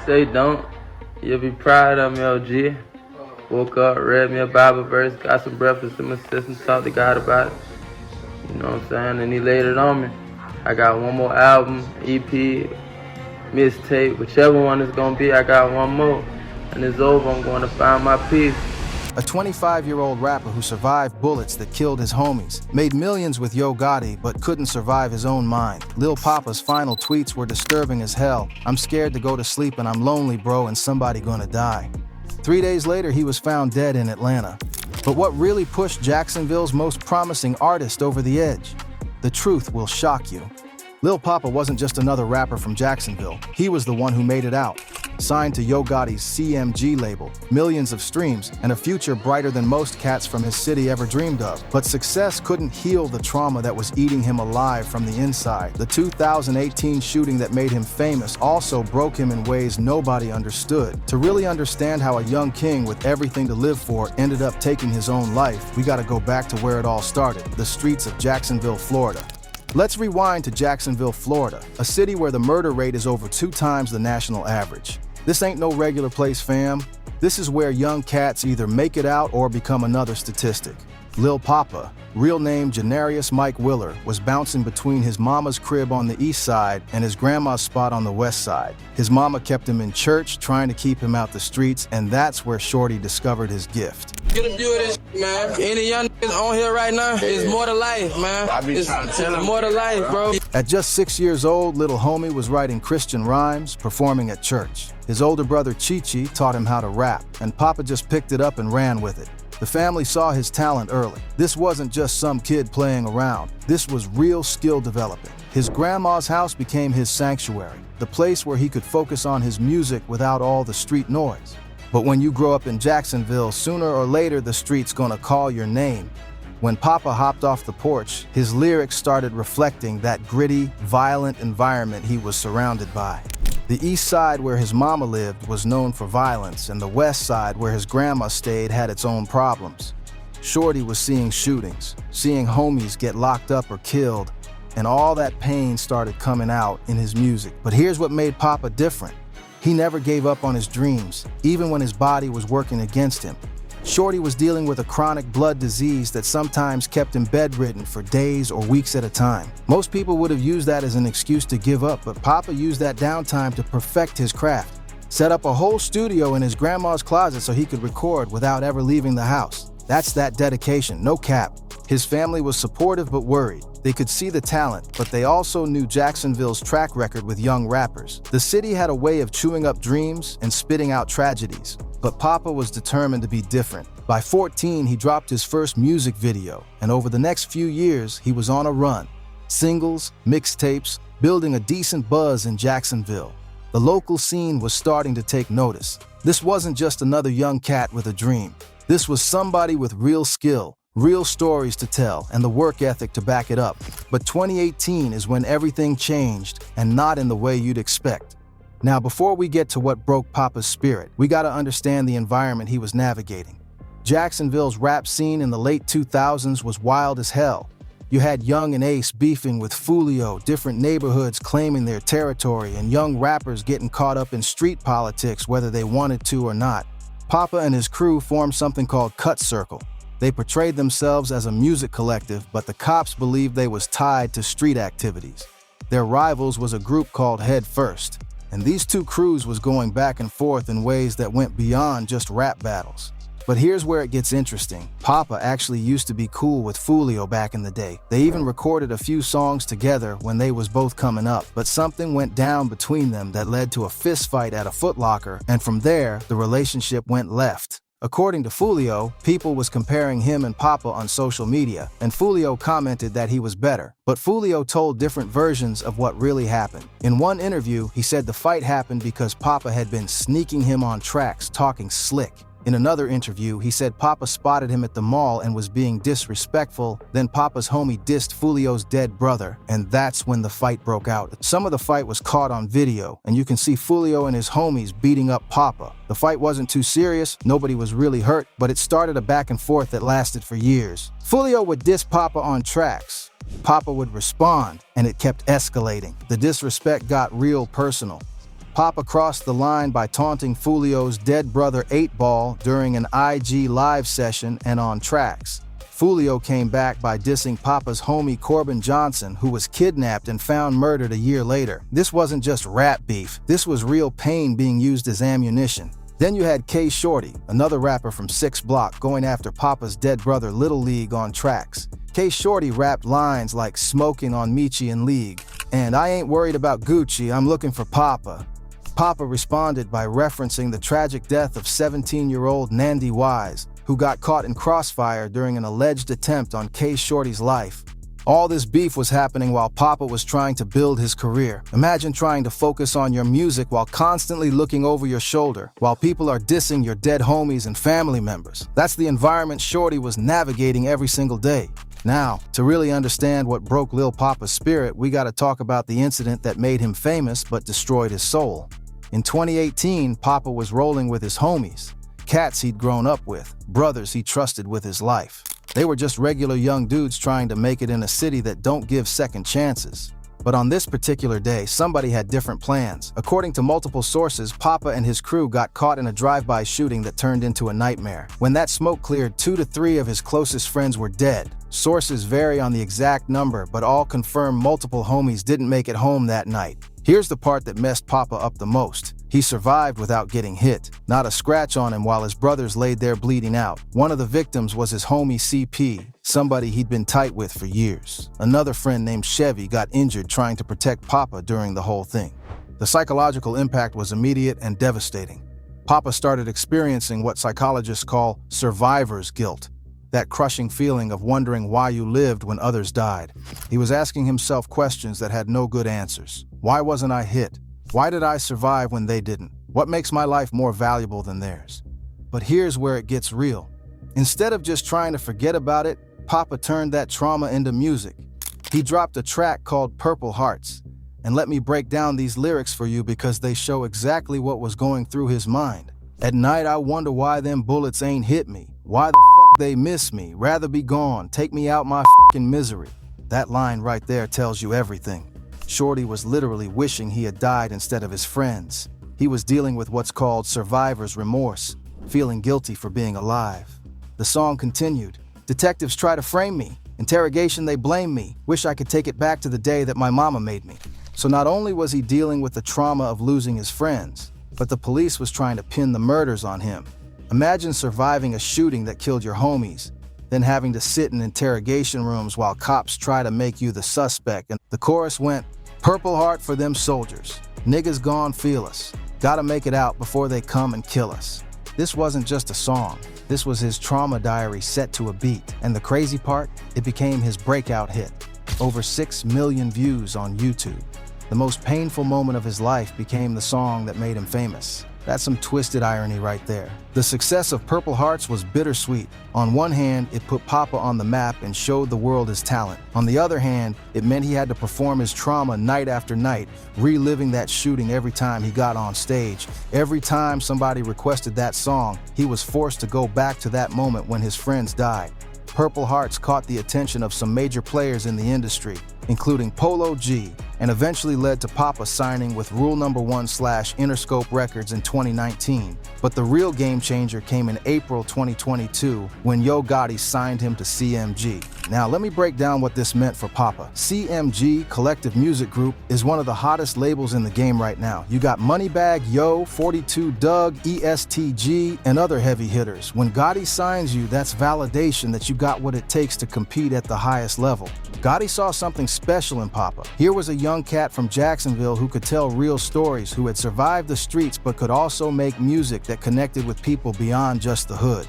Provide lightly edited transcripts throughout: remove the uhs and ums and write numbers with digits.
Say don't. You'll be proud of me, OG. Woke up, read me a Bible verse, got some breakfast in my system, talked to God about it. You know what I'm saying? And he laid it on me. I got one more album, EP, mixtape, whichever one it's gonna be, I got one more. And it's over, I'm going to find my peace. A 25-year-old rapper who survived bullets that killed his homies, made millions with Yo Gotti but couldn't survive his own mind. Lil Papa's final tweets were disturbing as hell. "I'm scared to go to sleep and I'm lonely, bro, and somebody gonna die." 3 days later, he was found dead in Atlanta. But what really pushed Jacksonville's most promising artist over the edge? The truth will shock you. Lil Papa wasn't just another rapper from Jacksonville. He was the one who made it out. Signed to Yo Gotti's CMG label, millions of streams, and a future brighter than most cats from his city ever dreamed of. But success couldn't heal the trauma that was eating him alive from the inside. The 2018 shooting that made him famous also broke him in ways nobody understood. To really understand how a young king with everything to live for ended up taking his own life, we gotta go back to where it all started, the streets of Jacksonville, Florida. Let's rewind to Jacksonville, Florida, a city where the murder rate is over 2 times the national average. This ain't no regular place, fam. This is where young cats either make it out or become another statistic. Lil Papa, real name Janarius Mike Willer, was bouncing between his mama's crib on the east side and his grandma's spot on the west side. His mama kept him in church, trying to keep him out the streets, and that's where Shorty discovered his gift. Get a view of this, man. Any young niggas on here right now, it's more to life, man. I be trying to tell them. More to life, bro. At just 6 years old, little homie was writing Christian rhymes, performing at church. His older brother Chi-Chi taught him how to rap, and Papa just picked it up and ran with it. The family saw his talent early. This wasn't just some kid playing around. This was real skill developing. His grandma's house became his sanctuary, the place where he could focus on his music without all the street noise. But when you grow up in Jacksonville, sooner or later the street's gonna call your name. When Papa hopped off the porch, his lyrics started reflecting that gritty, violent environment he was surrounded by. The east side where his mama lived was known for violence, and the west side where his grandma stayed had its own problems. Shorty was seeing shootings, seeing homies get locked up or killed, and all that pain started coming out in his music. But here's what made Papa different. He never gave up on his dreams, even when his body was working against him. Shorty was dealing with a chronic blood disease that sometimes kept him bedridden for days or weeks at a time. Most people would have used that as an excuse to give up, but Papa used that downtime to perfect his craft. Set up a whole studio in his grandma's closet so he could record without ever leaving the house. That's that dedication, no cap. His family was supportive but worried. They could see the talent, but they also knew Jacksonville's track record with young rappers. The city had a way of chewing up dreams and spitting out tragedies. But Papa was determined to be different. By 14, he dropped his first music video, and over the next few years, he was on a run. Singles, mixtapes, building a decent buzz in Jacksonville. The local scene was starting to take notice. This wasn't just another young cat with a dream. This was somebody with real skill, real stories to tell, and the work ethic to back it up. But 2018 is when everything changed, and not in the way you'd expect. Now, before we get to what broke Papa's spirit, we gotta understand the environment he was navigating. Jacksonville's rap scene in the late 2000s was wild as hell. You had Young and Ace beefing with Foolio, different neighborhoods claiming their territory, and young rappers getting caught up in street politics whether they wanted to or not. Papa and his crew formed something called Cut Circle. They portrayed themselves as a music collective, but the cops believed they was tied to street activities. Their rivals was a group called Head First. And these two crews was going back and forth in ways that went beyond just rap battles. But here's where it gets interesting. Papa actually used to be cool with Foolio back in the day. They even recorded a few songs together when they was both coming up, but something went down between them that led to a fist fight at a Foot Locker, and from there, the relationship went left. According to Foolio, people was comparing him and Papa on social media, and Foolio commented that he was better. But Foolio told different versions of what really happened. In one interview, he said the fight happened because Papa had been sneaking him on tracks, talking slick. In another interview, he said Papa spotted him at the mall and was being disrespectful, then Papa's homie dissed Foolio's dead brother, and that's when the fight broke out. Some of the fight was caught on video, and you can see Foolio and his homies beating up Papa. The fight wasn't too serious, nobody was really hurt, but it started a back and forth that lasted for years. Foolio would diss Papa on tracks. Papa would respond, and it kept escalating. The disrespect got real personal. Papa crossed the line by taunting Foolio's dead brother 8-Ball during an IG live session and on tracks. Foolio came back by dissing Papa's homie Corbin Johnson, who was kidnapped and found murdered a year later. This wasn't just rap beef, this was real pain being used as ammunition. Then you had K Shorty, another rapper from 6 Block, going after Papa's dead brother Little League on tracks. K Shorty rapped lines like "smoking on Michi and League" and "I ain't worried about Gucci, I'm looking for Papa." Papa responded by referencing the tragic death of 17-year-old Nandy Wise, who got caught in crossfire during an alleged attempt on K Shorty's life. All this beef was happening while Papa was trying to build his career. Imagine trying to focus on your music while constantly looking over your shoulder, while people are dissing your dead homies and family members. That's the environment Shorty was navigating every single day. Now, to really understand what broke Lil Papa's spirit, we gotta talk about the incident that made him famous but destroyed his soul. In 2018, Papa was rolling with his homies, cats he'd grown up with, brothers he trusted with his life. They were just regular young dudes trying to make it in a city that don't give second chances. But on this particular day, somebody had different plans. According to multiple sources, Papa and his crew got caught in a drive-by shooting that turned into a nightmare. When that smoke cleared, 2 to 3 of his closest friends were dead. Sources vary on the exact number, but all confirm multiple homies didn't make it home that night. Here's the part that messed Papa up the most. He survived without getting hit. Not a scratch on him while his brothers laid there bleeding out. One of the victims was his homie CP, somebody he'd been tight with for years. Another friend named Chevy got injured trying to protect Papa during the whole thing. The psychological impact was immediate and devastating. Papa started experiencing what psychologists call survivor's guilt, that crushing feeling of wondering why you lived when others died. He was asking himself questions that had no good answers. Why wasn't I hit? Why did I survive when they didn't? What makes my life more valuable than theirs? But here's where it gets real. Instead of just trying to forget about it, Papa turned that trauma into music. He dropped a track called Purple Hearts. And let me break down these lyrics for you because they show exactly what was going through his mind. At night I wonder why them bullets ain't hit me. Why the fuck they miss me? Rather be gone, take me out my fucking misery. That line right there tells you everything. Shorty was literally wishing he had died instead of his friends. He was dealing with what's called survivor's remorse, feeling guilty for being alive. The song continued. Detectives try to frame me. Interrogation, they blame me. Wish I could take it back to the day that my mama made me. So not only was he dealing with the trauma of losing his friends, but the police was trying to pin the murders on him. Imagine surviving a shooting that killed your homies, then having to sit in interrogation rooms while cops try to make you the suspect. And the chorus went, "Purple heart for them soldiers. Niggas gone feel us. Gotta make it out before they come and kill us." This wasn't just a song. This was his trauma diary set to a beat. And the crazy part, it became his breakout hit. Over 6 million views on YouTube. The most painful moment of his life became the song that made him famous. That's some twisted irony right there. The success of Purple Hearts was bittersweet. On one hand, it put Papa on the map and showed the world his talent. On the other hand, it meant he had to perform his trauma night after night, reliving that shooting every time he got on stage. Every time somebody requested that song, he was forced to go back to that moment when his friends died. Purple Hearts caught the attention of some major players in the industry, including Polo G, and eventually led to Papa signing with Rule No. 1/Interscope Records in 2019. But the real game changer came in April 2022 when Yo Gotti signed him to CMG. Now let me break down what this meant for Papa. CMG, Collective Music Group, is one of the hottest labels in the game right now. You got Moneybagg Yo, 42 Dugg, ESTG, and other heavy hitters. When Gotti signs you, that's validation that you got what it takes to compete at the highest level. Gotti saw something special in Papa. Here was a young cat from Jacksonville who could tell real stories, who had survived the streets but could also make music that connected with people beyond just the hood.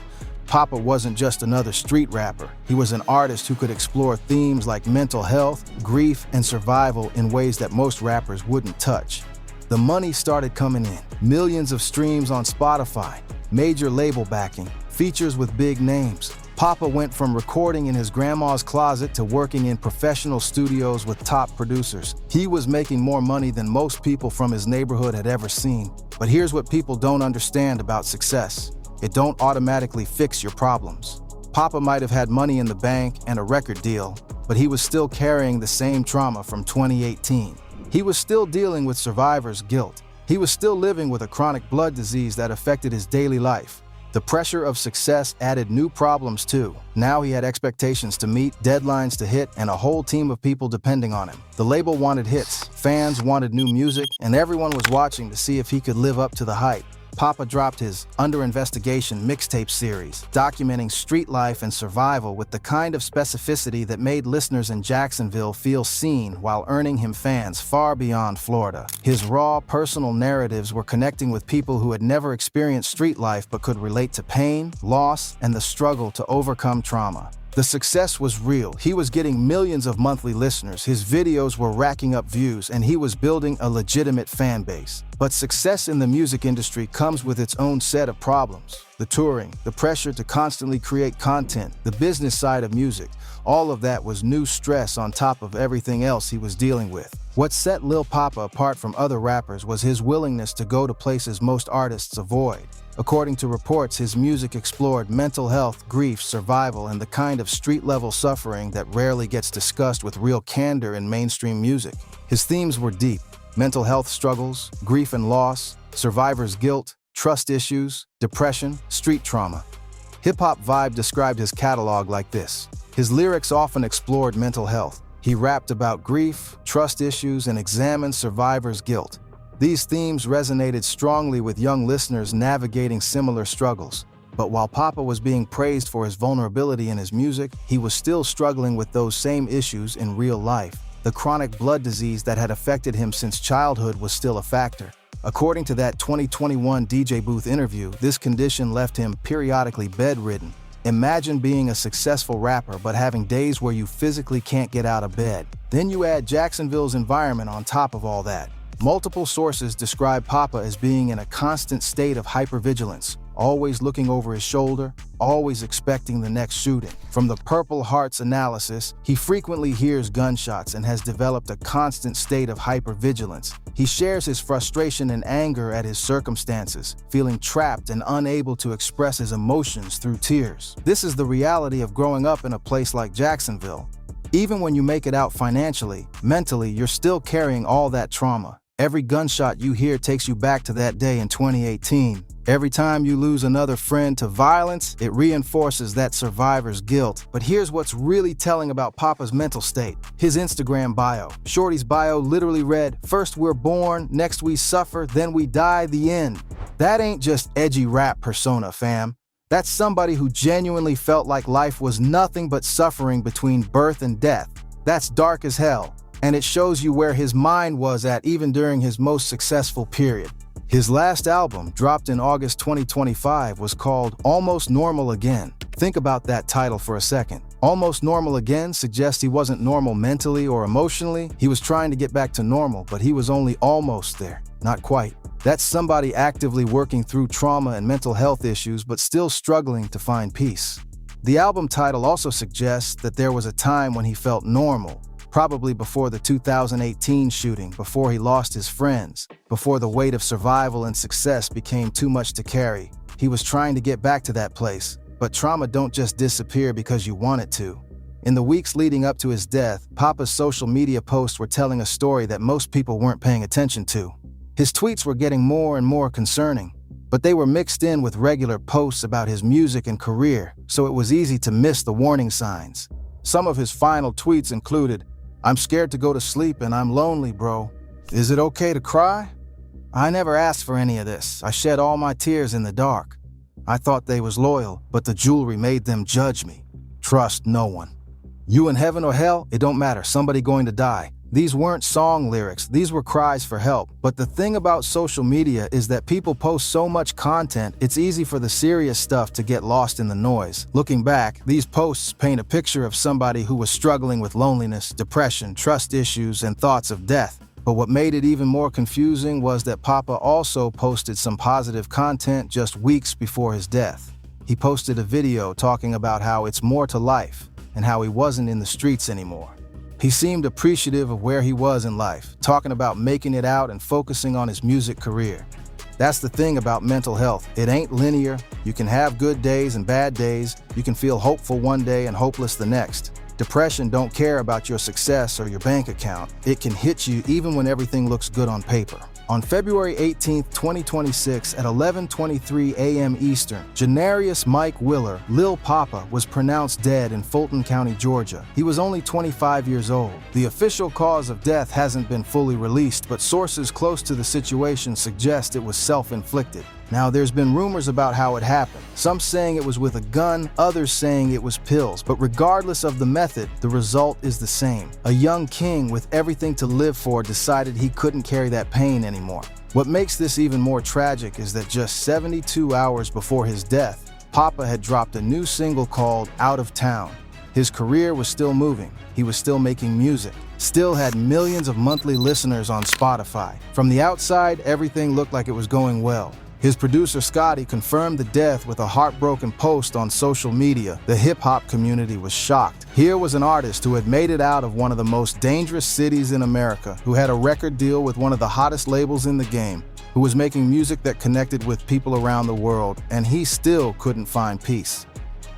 Papa wasn't just another street rapper. He was an artist who could explore themes like mental health, grief, and survival in ways that most rappers wouldn't touch. The money started coming in. Millions of streams on Spotify, major label backing, features with big names. Papa went from recording in his grandma's closet to working in professional studios with top producers. He was making more money than most people from his neighborhood had ever seen. But here's what people don't understand about success. It don't automatically fix your problems. Papa might have had money in the bank and a record deal, but he was still carrying the same trauma from 2018. He was still dealing with survivor's guilt. He was still living with a chronic blood disease that affected his daily life. The pressure of success added new problems too. Now he had expectations to meet, deadlines to hit, and a whole team of people depending on him. The label wanted hits, fans wanted new music, and everyone was watching to see if he could live up to the hype. Papa dropped his Under Investigation mixtape series, documenting street life and survival with the kind of specificity that made listeners in Jacksonville feel seen while earning him fans far beyond Florida. His raw, personal narratives were connecting with people who had never experienced street life but could relate to pain, loss, and the struggle to overcome trauma. The success was real. He was getting millions of monthly listeners, his videos were racking up views, and he was building a legitimate fan base. But success in the music industry comes with its own set of problems. The touring, the pressure to constantly create content, the business side of music, all of that was new stress on top of everything else he was dealing with. What set Lil Papa apart from other rappers was his willingness to go to places most artists avoid. According to reports, his music explored mental health, grief, survival, and the kind of street-level suffering that rarely gets discussed with real candor in mainstream music. His themes were deep: mental health struggles, grief and loss, survivor's guilt, trust issues, depression, street trauma. Hip Hop Vibe described his catalog like this. His lyrics often explored mental health. He rapped about grief, trust issues, and examined survivor's guilt. These themes resonated strongly with young listeners navigating similar struggles. But while Papa was being praised for his vulnerability in his music, he was still struggling with those same issues in real life. The chronic blood disease that had affected him since childhood was still a factor. According to that 2021 DJ Booth interview, this condition left him periodically bedridden. Imagine being a successful rapper but having days where you physically can't get out of bed. Then you add Jacksonville's environment on top of all that. Multiple sources describe Papa as being in a constant state of hypervigilance, always looking over his shoulder, always expecting the next shooting. From the Purple Hearts analysis, he frequently hears gunshots and has developed a constant state of hypervigilance. He shares his frustration and anger at his circumstances, feeling trapped and unable to express his emotions through tears. This is the reality of growing up in a place like Jacksonville. Even when you make it out financially, mentally, you're still carrying all that trauma. Every gunshot you hear takes you back to that day in 2018. Every time you lose another friend to violence, it reinforces that survivor's guilt. But here's what's really telling about Papa's mental state. His Instagram bio. Shorty's bio literally read, "First we're born, next we suffer, then we die, the end." That ain't just edgy rap persona, fam. That's somebody who genuinely felt like life was nothing but suffering between birth and death. That's dark as hell. And it shows you where his mind was at even during his most successful period. His last album, dropped in August 2025, was called Almost Normal Again. Think about that title for a second. Almost Normal Again suggests he wasn't normal mentally or emotionally. He was trying to get back to normal, but he was only almost there, not quite. That's somebody actively working through trauma and mental health issues, but still struggling to find peace. The album title also suggests that there was a time when he felt normal. Probably before the 2018 shooting, before he lost his friends, before the weight of survival and success became too much to carry. He was trying to get back to that place, but trauma don't just disappear because you want it to. In the weeks leading up to his death, Papa's social media posts were telling a story that most people weren't paying attention to. His tweets were getting more and more concerning, but they were mixed in with regular posts about his music and career, so it was easy to miss the warning signs. Some of his final tweets included, "I'm scared to go to sleep and I'm lonely, bro. Is it okay to cry? I never asked for any of this. I shed all my tears in the dark. I thought they was loyal, but the jewelry made them judge me. Trust no one. You in heaven or hell, it don't matter. Somebody going to die." These weren't song lyrics, these were cries for help. But the thing about social media is that people post so much content, it's easy for the serious stuff to get lost in the noise. Looking back, these posts paint a picture of somebody who was struggling with loneliness, depression, trust issues, and thoughts of death. But what made it even more confusing was that Papa also posted some positive content just weeks before his death. He posted a video talking about how it's more to life and how he wasn't in the streets anymore. He seemed appreciative of where he was in life, talking about making it out and focusing on his music career. That's the thing about mental health. It ain't linear. You can have good days and bad days. You can feel hopeful one day and hopeless the next. Depression don't care about your success or your bank account. It can hit you even when everything looks good on paper. On February 18, 2026, at 11:23 a.m. Eastern, Janarius Mike Willer, Lil Papa, was pronounced dead in Fulton County, Georgia. He was only 25 years old. The official cause of death hasn't been fully released, but sources close to the situation suggest it was self-inflicted. Now, there's been rumors about how it happened. Some saying it was with a gun, others saying it was pills. But regardless of the method, the result is the same. A young king with everything to live for decided he couldn't carry that pain anymore. What makes this even more tragic is that just 72 hours before his death, Papa had dropped a new single called Out of Town. His career was still moving. He was still making music, still had millions of monthly listeners on Spotify. From the outside, everything looked like it was going well. His producer Scotty confirmed the death with a heartbroken post on social media. The hip-hop community was shocked. Here was an artist who had made it out of one of the most dangerous cities in America, who had a record deal with one of the hottest labels in the game, who was making music that connected with people around the world, and he still couldn't find peace.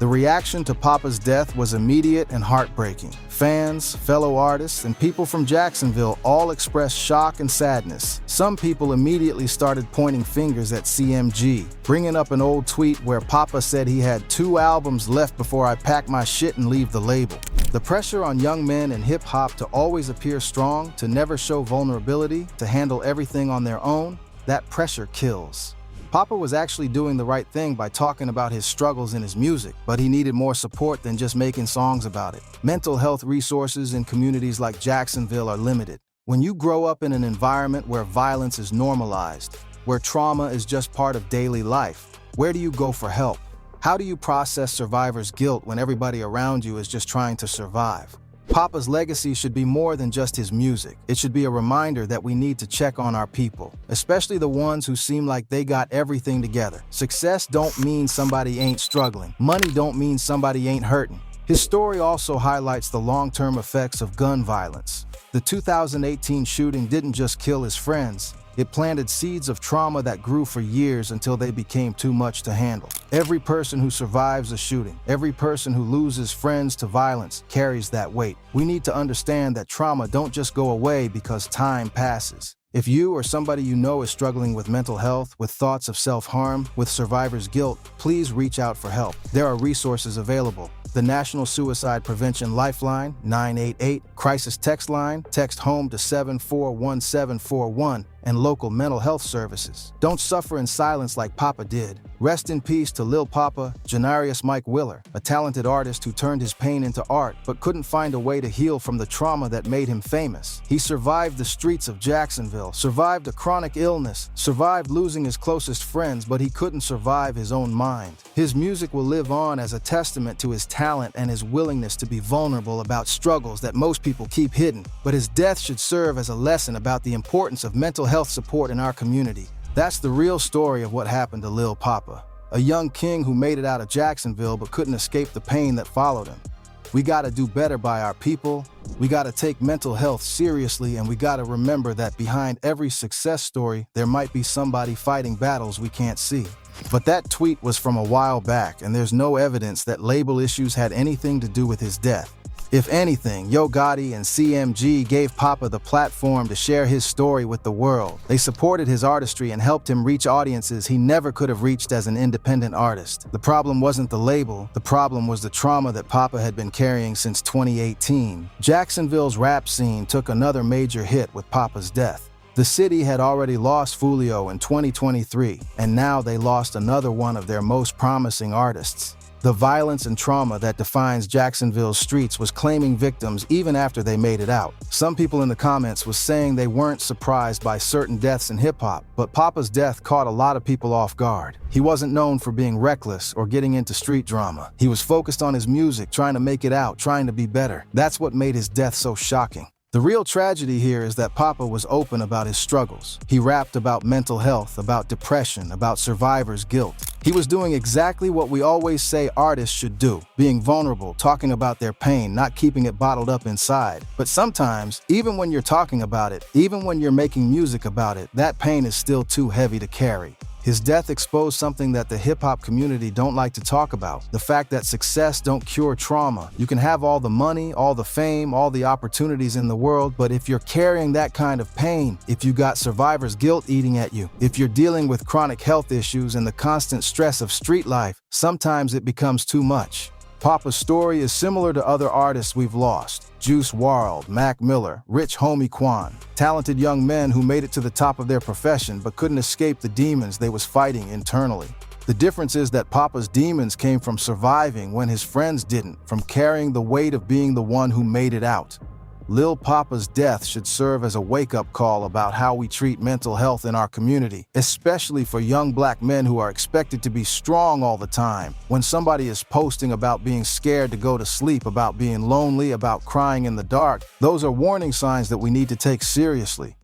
The reaction to Papa's death was immediate and heartbreaking. Fans, fellow artists, and people from Jacksonville all expressed shock and sadness. Some people immediately started pointing fingers at CMG, bringing up an old tweet where Papa said he had 2 albums left before I pack my shit and leave the label. The pressure on young men in hip-hop to always appear strong, to never show vulnerability, to handle everything on their own, that pressure kills. Papa was actually doing the right thing by talking about his struggles in his music, but he needed more support than just making songs about it. Mental health resources in communities like Jacksonville are limited. When you grow up in an environment where violence is normalized, where trauma is just part of daily life, where do you go for help? How do you process survivor's guilt when everybody around you is just trying to survive? Papa's legacy should be more than just his music. It should be a reminder that we need to check on our people, especially the ones who seem like they got everything together. Success don't mean somebody ain't struggling. Money don't mean somebody ain't hurting. His story also highlights the long-term effects of gun violence. The 2018 shooting didn't just kill his friends. It planted seeds of trauma that grew for years until they became too much to handle. Every person who survives a shooting, every person who loses friends to violence carries that weight. We need to understand that trauma don't just go away because time passes. If you or somebody you know is struggling with mental health, with thoughts of self-harm, with survivor's guilt, please reach out for help. There are resources available. The National Suicide Prevention Lifeline, 988, Crisis Text Line, text HOME to 741741, and local mental health services. Don't suffer in silence like Papa did. Rest in peace to Lil Papa, Janarius Mike Willer, a talented artist who turned his pain into art but couldn't find a way to heal from the trauma that made him famous. He survived the streets of Jacksonville, survived a chronic illness, survived losing his closest friends, but he couldn't survive his own mind. His music will live on as a testament to his talent and his willingness to be vulnerable about struggles that most people keep hidden. But his death should serve as a lesson about the importance of mental health support in our community. That's the real story of what happened to Lil Papa, a young king who made it out of Jacksonville but couldn't escape the pain that followed him. We gotta do better by our people, we gotta take mental health seriously, and we gotta remember that behind every success story, there might be somebody fighting battles we can't see. But that tweet was from a while back, and there's no evidence that label issues had anything to do with his death. If anything, Yo Gotti and CMG gave Papa the platform to share his story with the world. They supported his artistry and helped him reach audiences he never could have reached as an independent artist. The problem wasn't the label, the problem was the trauma that Papa had been carrying since 2018. Jacksonville's rap scene took another major hit with Papa's death. The city had already lost Fulio in 2023, and now they lost another one of their most promising artists. The violence and trauma that defines Jacksonville's streets was claiming victims even after they made it out. Some people in the comments was saying they weren't surprised by certain deaths in hip-hop, but Papa's death caught a lot of people off guard. He wasn't known for being reckless or getting into street drama. He was focused on his music, trying to make it out, trying to be better. That's what made his death so shocking. The real tragedy here is that Papa was open about his struggles. He rapped about mental health, about depression, about survivor's guilt. He was doing exactly what we always say artists should do, being vulnerable, talking about their pain, not keeping it bottled up inside. But sometimes, even when you're talking about it, even when you're making music about it, that pain is still too heavy to carry. His death exposed something that the hip-hop community don't like to talk about. The fact that success don't cure trauma. You can have all the money, all the fame, all the opportunities in the world, but if you're carrying that kind of pain, if you got survivor's guilt eating at you, if you're dealing with chronic health issues and the constant stress of street life, sometimes it becomes too much. Papa's story is similar to other artists we've lost. Juice WRLD, Mac Miller, Rich Homie Quan. Talented young men who made it to the top of their profession but couldn't escape the demons they was fighting internally. The difference is that Papa's demons came from surviving when his friends didn't, from carrying the weight of being the one who made it out. Lil Papa's death should serve as a wake-up call about how we treat mental health in our community, especially for young black men who are expected to be strong all the time. When somebody is posting about being scared to go to sleep, about being lonely, about crying in the dark, those are warning signs that we need to take seriously.